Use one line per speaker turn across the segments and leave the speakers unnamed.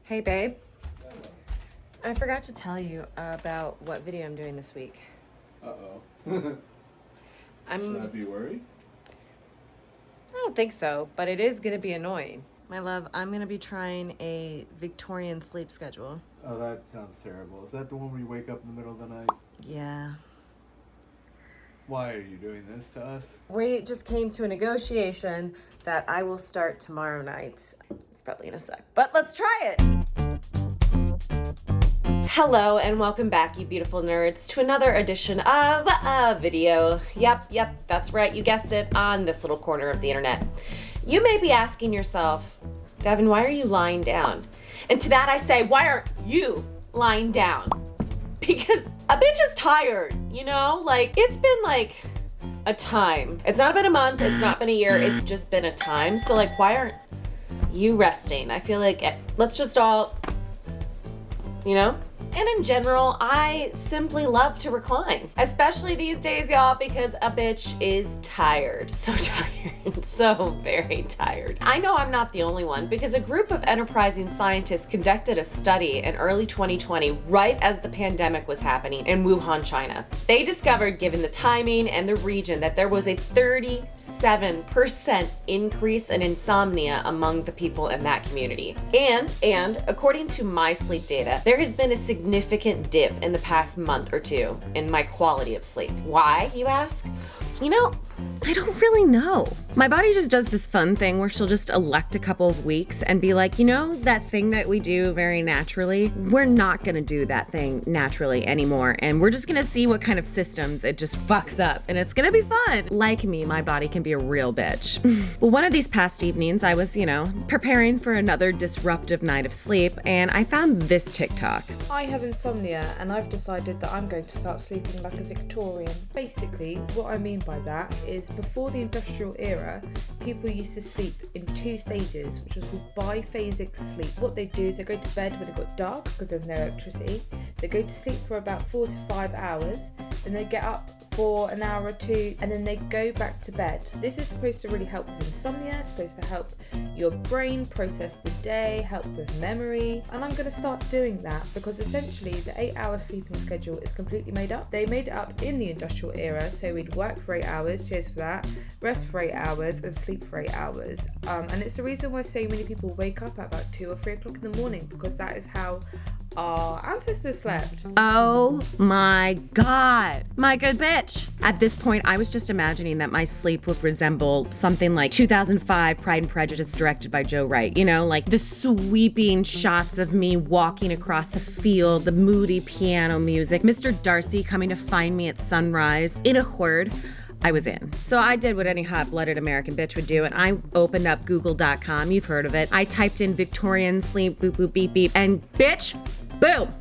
Hey, babe. I forgot to tell you about what video I'm doing this week.
Uh-oh.
Should
I be worried?
I don't think so, but it is going to be annoying. My love, I'm going to be trying a Victorian sleep schedule.
Oh, that sounds terrible. Is that the one where you wake up in the middle of the night?
Yeah.
Why are you doing this to us?
We just came to a negotiation that I will start tomorrow night. It's probably going to suck, but let's try it. Hello and welcome back, you beautiful nerds, to another edition of a video. Yep, that's right, you guessed it, on this little corner of the internet. You may be asking yourself, Devin, why are you lying down? And to that I say, why aren't you lying down? Because a bitch is tired, you know? Like, it's been like a time. It's not been a month, it's not been a year, it's just been a time. So like, why aren't you resting? I feel like let's just all, you know? And in general, I simply love to recline, especially these days, y'all, because a bitch is tired. So tired, so very tired. I know I'm not the only one because a group of enterprising scientists conducted a study in early 2020, right as the pandemic was happening in Wuhan, China. They discovered, given the timing and the region, that there was a 37% increase in insomnia among the people in that community. And according to my sleep data, there has been a significant dip in the past month or two in my quality of sleep. Why, you ask? You know, I don't really know. My body just does this fun thing where she'll just elect a couple of weeks and be like, you know, that thing that we do very naturally, we're not gonna do that thing naturally anymore. And we're just gonna see what kind of systems it just fucks up. And it's gonna be fun. Like me, my body can be a real bitch. Well, one of these past evenings, I was, preparing for another disruptive night of sleep, and I found this TikTok.
I have insomnia and I've decided that I'm going to start sleeping like a Victorian. Basically, what I mean by that is before the industrial era, people used to sleep in two stages, which was called biphasic sleep. What they do is they go to bed when it got dark because there's no electricity. They go to sleep for about 4 to 5 hours, then they get up for an hour or two, and then they go back to bed. This is supposed to really help with insomnia, it's supposed to help your brain process the day, help with memory, and I'm going to start doing that because essentially the 8-hour sleeping schedule is completely made up. They made it up in the industrial era, so we'd work for 8 hours, cheers for that, rest for 8 hours, and sleep for 8 hours. And it's the reason why so many people wake up at about 2 or 3 o'clock in the morning, because that is how our ancestors slept.
Oh my God, my good bitch. At this point, I was just imagining that my sleep would resemble something like 2005 Pride and Prejudice directed by Joe Wright. You know, like the sweeping shots of me walking across a field, the moody piano music, Mr. Darcy coming to find me at sunrise. In a word, I was in. So I did what any hot-blooded American bitch would do, and I opened up google.com, you've heard of it. I typed in Victorian sleep, boop, boop, beep, beep, and bitch, boom!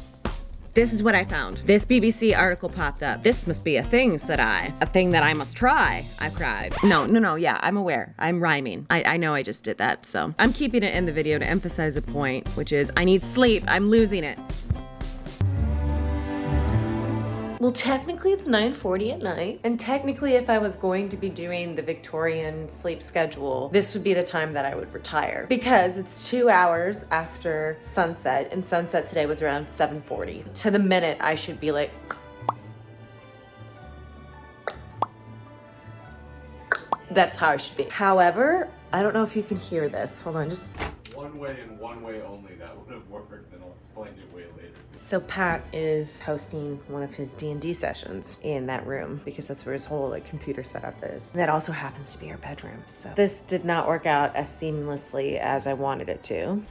This is what I found. This BBC article popped up. This must be a thing, said I. A thing that I must try, I cried. No, yeah, I'm aware. I'm rhyming. I know I just did that, so. I'm keeping it in the video to emphasize a point, which is I need sleep. I'm losing it. Well, technically it's 9:40 at night, and technically if I was going to be doing the Victorian sleep schedule, this would be the time that I would retire, because it's 2 hours after sunset, and sunset today was around 7:40. To the minute, I should be like, that's how I should be. However, I don't know if you can hear this. Hold on, just.
One way and one way only that would have worked, and I'll explain it way later.
So Pat is hosting one of his D&D sessions in that room because that's where his whole computer setup is. And that also happens to be our bedroom. So this did not work out as seamlessly as I wanted it to.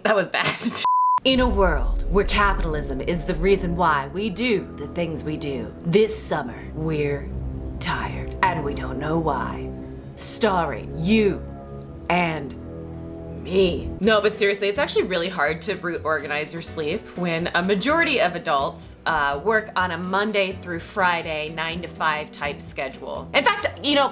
That was bad. In a world where capitalism is the reason why we do the things we do, this summer we're tired and we don't know why. Starring you and me. No, but seriously, it's actually really hard to reorganize your sleep when a majority of adults work on a Monday through Friday 9 to 5 type schedule. In fact,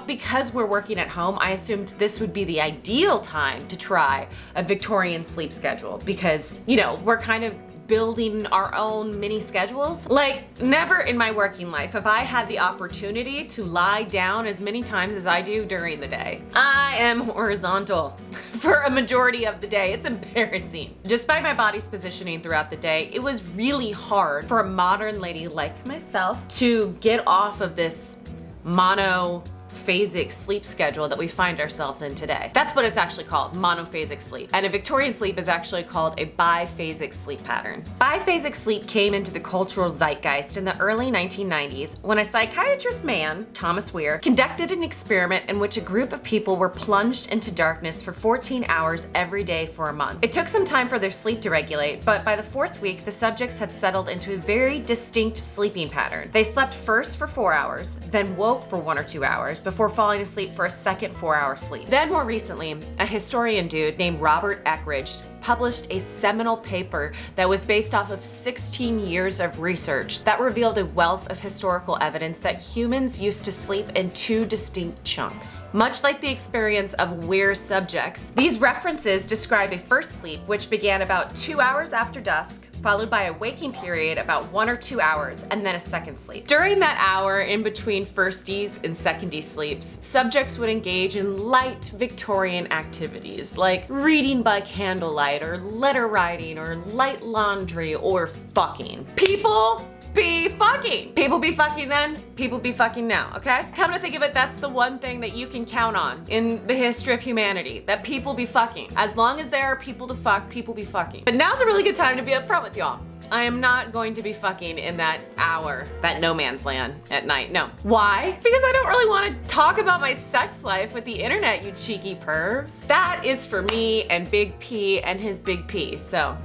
because we're working at home, I assumed this would be the ideal time to try a Victorian sleep schedule because, we're kind of building our own mini schedules. Like, never in my working life have I had the opportunity to lie down as many times as I do during the day. I am horizontal for a majority of the day. It's embarrassing. Despite my body's positioning throughout the day, it was really hard for a modern lady like myself to get off of this monophasic sleep schedule that we find ourselves in today. That's what it's actually called, monophasic sleep. And a Victorian sleep is actually called a biphasic sleep pattern. Biphasic sleep came into the cultural zeitgeist in the early 1990s when a psychiatrist man, Thomas Weir, conducted an experiment in which a group of people were plunged into darkness for 14 hours every day for a month. It took some time for their sleep to regulate, but by the fourth week, the subjects had settled into a very distinct sleeping pattern. They slept first for 4 hours, then woke for 1 or 2 hours before falling asleep for a second 4-hour sleep. Then more recently, a historian dude named Robert Eckridge published a seminal paper that was based off of 16 years of research that revealed a wealth of historical evidence that humans used to sleep in 2 distinct chunks. Much like the experience of Weir's subjects, these references describe a first sleep which began about 2 hours after dusk, followed by a waking period about 1 or 2 hours, and then a second sleep. During that hour in between firsties and secondie sleeps, subjects would engage in light Victorian activities like reading by candlelight or letter writing or light laundry or fucking. People be fucking. People be fucking then, people be fucking now, okay? Come to think of it, that's the one thing that you can count on in the history of humanity, that people be fucking. As long as there are people to fuck, people be fucking. But now's a really good time to be upfront with y'all. I am not going to be fucking in that hour, that no man's land at night, no. Why? Because I don't really want to talk about my sex life with the internet, you cheeky pervs. That is for me and Big P and his Big P, so.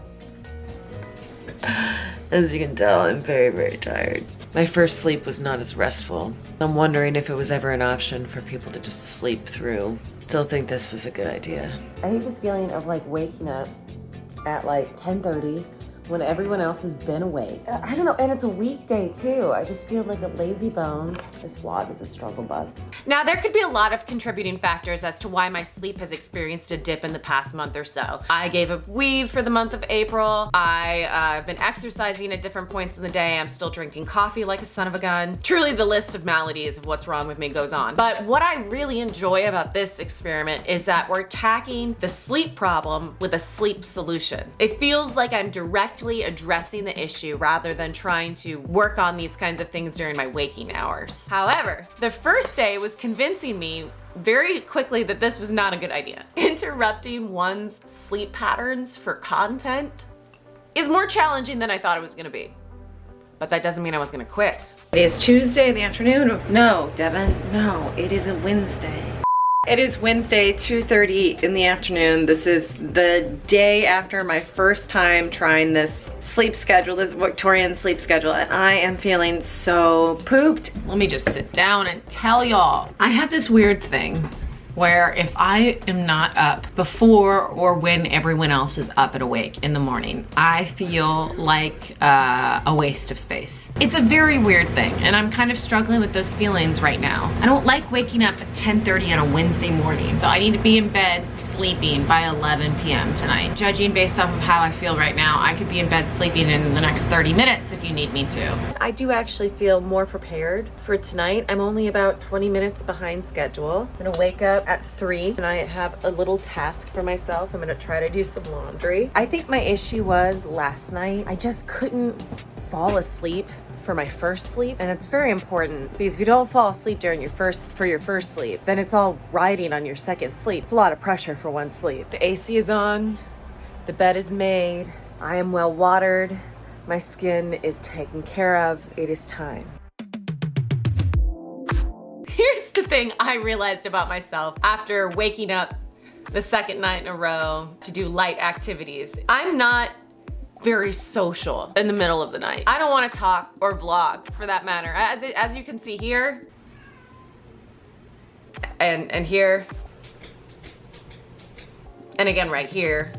As you can tell, I'm very, very tired. My first sleep was not as restful. I'm wondering if it was ever an option for people to just sleep through. Still think this was a good idea.
I hate this feeling of like waking up at like 10:30 when everyone else has been awake. I don't know, and it's a weekday too. I just feel like a lazy bones. This vlog is a struggle bus. Now, there could be a lot of contributing factors as to why my sleep has experienced a dip in the past month or so. I gave up weed for the month of April. I've been exercising at different points in the day. I'm still drinking coffee like a son of a gun. Truly, the list of maladies of what's wrong with me goes on. But what I really enjoy about this experiment is that we're attacking the sleep problem with a sleep solution. It feels like I'm directly addressing the issue rather than trying to work on these kinds of things during my waking hours. However, the first day was convincing me very quickly that this was not a good idea. Interrupting one's sleep patterns for content is more challenging than I thought it was gonna be. But that doesn't mean I was gonna quit.
It is Tuesday in the afternoon. No, Devin, no, it is a Wednesday. It is Wednesday, 2:30 in the afternoon. This is the day after my first time trying this sleep schedule, this Victorian sleep schedule, and I am feeling so pooped. Let me just sit down and tell y'all. I have this weird thing where if I am not up before or when everyone else is up and awake in the morning, I feel like a waste of space. It's a very weird thing, and I'm kind of struggling with those feelings right now. I don't like waking up at 10:30 on a Wednesday morning, so I need to be in bed sleeping by 11 p.m. tonight. Judging based off of how I feel right now, I could be in bed sleeping in the next 30 minutes if you need me to.
I do actually feel more prepared for tonight. I'm only about 20 minutes behind schedule. I'm gonna wake up at 3 and I have a little task for myself. I'm gonna try to do some laundry. I think my issue was last night, I just couldn't fall asleep for my first sleep, and it's very important because if you don't fall asleep during your first sleep, then it's all riding on your second sleep. It's a lot of pressure for one sleep. The AC is on, the bed is made, I am well watered, my skin is taken care of, it is time. Here's the thing I realized about myself after waking up the second night in a row to do light activities. I'm not very social in the middle of the night. I don't want to talk or vlog for that matter. As you can see here and here and again right here,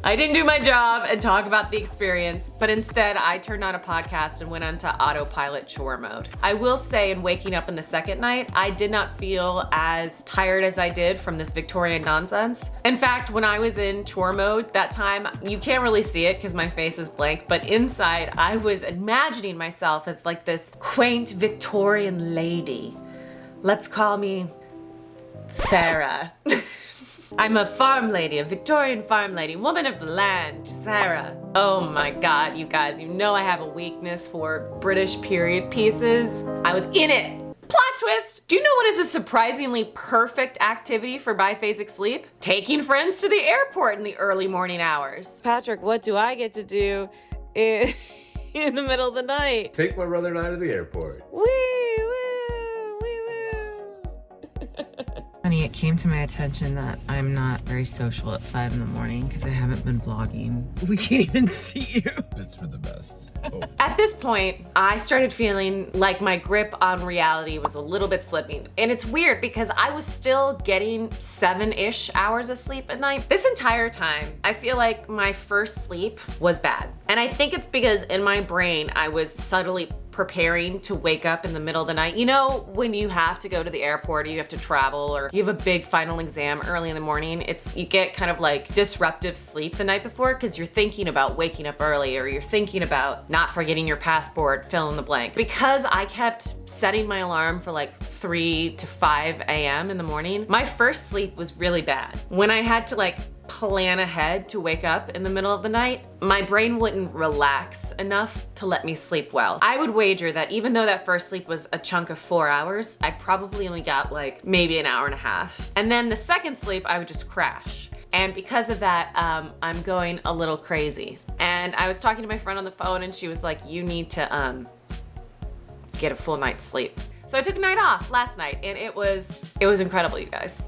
I didn't do my job and talk about the experience, but instead I turned on a podcast and went onto autopilot chore mode. I will say in waking up in the second night, I did not feel as tired as I did from this Victorian nonsense. In fact, when I was in chore mode that time, you can't really see it because my face is blank, but inside I was imagining myself as like this quaint Victorian lady. Let's call me Sarah. I'm a farm lady, a Victorian farm lady, woman of the land, Sarah. Oh my God, you guys, you know I have a weakness for British period pieces. I was in it. Plot twist! Do you know what is a surprisingly perfect activity for biphasic sleep? Taking friends to the airport in the early morning hours. Patrick, what do I get to do in the middle of the night?
Take my brother and I to the airport.
Wee woo, wee woo.
Honey, it came to my attention that I'm not very social at 5 in the morning because I haven't been vlogging. We can't even see you.
It's for the best. Oh.
At this point, I started feeling like my grip on reality was a little bit slipping. And it's weird because I was still getting 7-ish hours of sleep at night. This entire time, I feel like my first sleep was bad. And I think it's because in my brain, I was subtly preparing to wake up in the middle of the night. You know, when you have to go to the airport or you have to travel or you have a big final exam early in the morning, you get kind of like disruptive sleep the night before because you're thinking about waking up early or you're thinking about not forgetting your passport, fill in the blank. Because I kept setting my alarm for like 3 to 5 a.m. in the morning, my first sleep was really bad. When I had to like plan ahead to wake up in the middle of the night, my brain wouldn't relax enough to let me sleep well. I would wager that even though that first sleep was a chunk of 4 hours, I probably only got like maybe an hour and a half. And then the second sleep, I would just crash. And because of that, I'm going a little crazy. And I was talking to my friend on the phone and she was like, you need to get a full night's sleep. So I took a night off last night and it was incredible, you guys.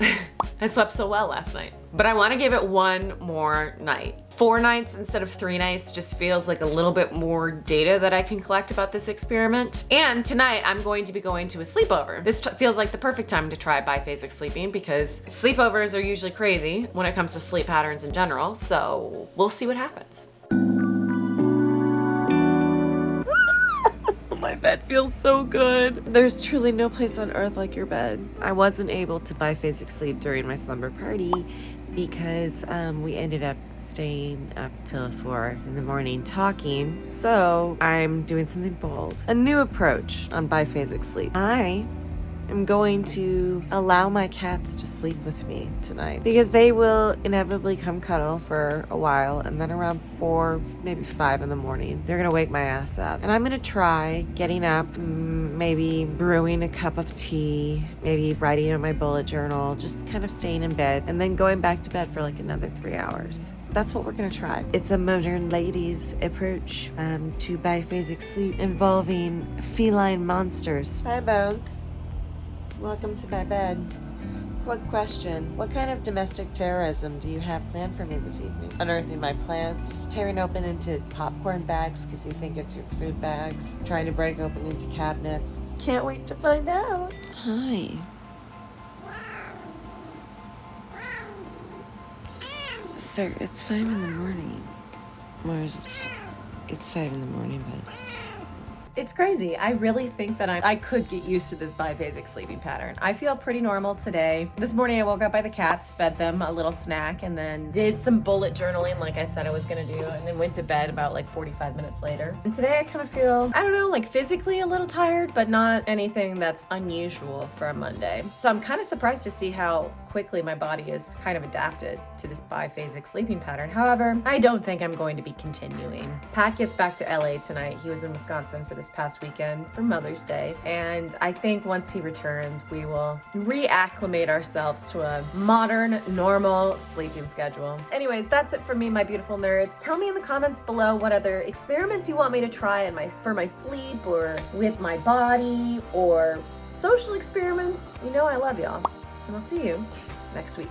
I slept so well last night. But I want to give it one more night. 4 nights instead of 3 nights just feels like a little bit more data that I can collect about this experiment. And tonight I'm going to be going to a sleepover. This feels like the perfect time to try biphasic sleeping because sleepovers are usually crazy when it comes to sleep patterns in general. So we'll see what happens. My bed feels so good. There's truly no place on earth like your bed. I wasn't able to biphasic sleep during my slumber party because we ended up staying up till 4 in the morning talking. So I'm doing something bold. A new approach on biphasic sleep. I'm going to allow my cats to sleep with me tonight because they will inevitably come cuddle for a while and then around 4, maybe 5 in the morning, they're gonna wake my ass up. And I'm gonna try getting up, maybe brewing a cup of tea, maybe writing in my bullet journal, just kind of staying in bed and then going back to bed for like another 3 hours. That's what we're gonna try. It's a modern ladies approach to biphasic sleep involving feline monsters. Hi, Bones. Welcome to my bed. Quick question. What kind of domestic terrorism do you have planned for me this evening? Unearthing my plants, tearing open into popcorn bags because you think it's your food bags, trying to break open into cabinets. Can't wait to find out. Hi. Sir, it's 5 in the morning. Whereas it's 5 in the morning, but... It's crazy. I really think that I could get used to this biphasic sleeping pattern. I feel pretty normal today. This morning I woke up by the cats, fed them a little snack, and then did some bullet journaling like I said I was gonna do, and then went to bed about like 45 minutes later. And today I kind of feel, I don't know, like physically a little tired, but not anything that's unusual for a Monday. So I'm kind of surprised to see how quickly my body is kind of adapted to this biphasic sleeping pattern. However, I don't think I'm going to be continuing. Pat gets back to LA tonight. He was in Wisconsin for this past weekend for Mother's Day. And I think once he returns, we will reacclimate ourselves to a modern, normal sleeping schedule. Anyways, that's it for me, my beautiful nerds. Tell me in the comments below what other experiments you want me to try for my sleep or with my body or social experiments. You know I love y'all. And I'll see you next week.